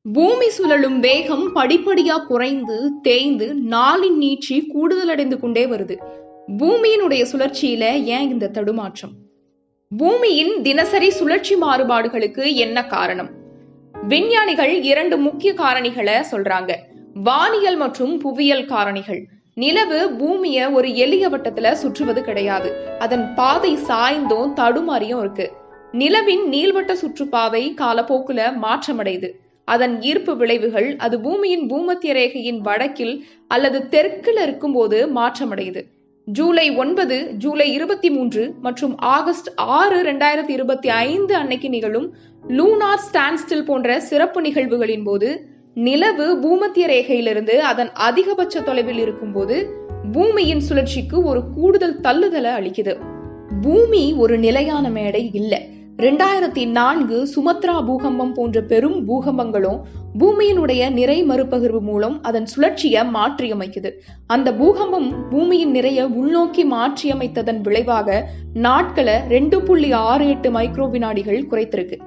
பூமி சுழலும் வேகம் படிப்படியா குறைந்து தேய்ந்து நாளின் நீட்சி கூடுதல் அடைந்து கொண்டே வருது. பூமியினுடைய சுழற்சியில ஏன் இந்த தடுமாற்றம்? பூமியின் தினசரி சுழற்சி மாறுபாடுகளுக்கு என்ன காரணம்? விஞ்ஞானிகள் 2 முக்கிய காரணிகளை சொல்றாங்க. வானியல் மற்றும் புவியியல் காரணிகள். நிலவு பூமிய ஒரு எளிய வட்டத்துல சுற்றுவது கிடையாது. அதன் பாதை சாய்ந்தும் தடுமாறியும் இருக்கு. நிலவின் நீள்வட்ட சுற்றுப்பாதை காலப்போக்குல மாற்றமடையுது. அதன் ஈர்ப்பு விளைவுகள் அது பூமியின் பூமத்திய ரேகையின் வடக்கில் அல்லது தெற்கில் இருக்கும்போது மாற்றமடையுது. ஜூலை 9, ஜூலை 23 மற்றும் ஆகஸ்ட் 6, 2025 அன்னைக்கு நிகழும் லூனார் ஸ்டாண்ட்ஸ்டில் போன்ற சிறப்பு நிகழ்வுகளின் போது நிலவு பூமத்திய ரேகையிலிருந்து அதன் அதிகபட்ச தொலைவில் இருக்கும்போது பூமியின் சுழற்சிக்கு ஒரு கூடுதல் தள்ளுதலை அளிக்குது. பூமி ஒரு நிலையான மேடை இல்லை. 2004 சுமத்ரா பூகம்பம் போன்ற பெரும் பூகம்பங்களும் பூமியினுடைய நிறை மறுபகிர்வு மூலம் அதன் சுழற்சியை மாற்றியமைக்குது. அந்த பூகம்பம் பூமியின் நிறைய உள்நோக்கி மாற்றியமைத்ததன் விளைவாக நாட்களை 2.68 மைக்ரோ வினாடிகள் குறைத்திருக்கு.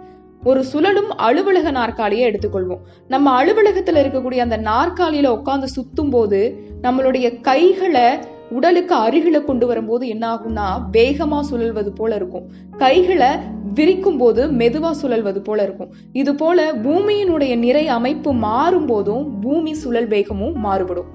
ஒரு சுழலும் அலுவலக நாற்காலியை எடுத்துக்கொள்வோம். நம்ம அலுவலகத்துல இருக்கக்கூடிய அந்த நாற்காலியில உட்கார்ந்து சுத்தும் போது நம்மளுடைய கைகளை உடலுக்கு அருகில கொண்டு வரும்போது என்ன ஆகும்னா வேகமா சுழல்வது போல இருக்கும். கைகளை விரிக்கும் போது மெதுவா சுழல்வது போல இருக்கும். இது போல பூமியினுடைய நிறை அமைப்பு மாறும் போதும் பூமி சுழல் வேகமும் மாறுபடும்.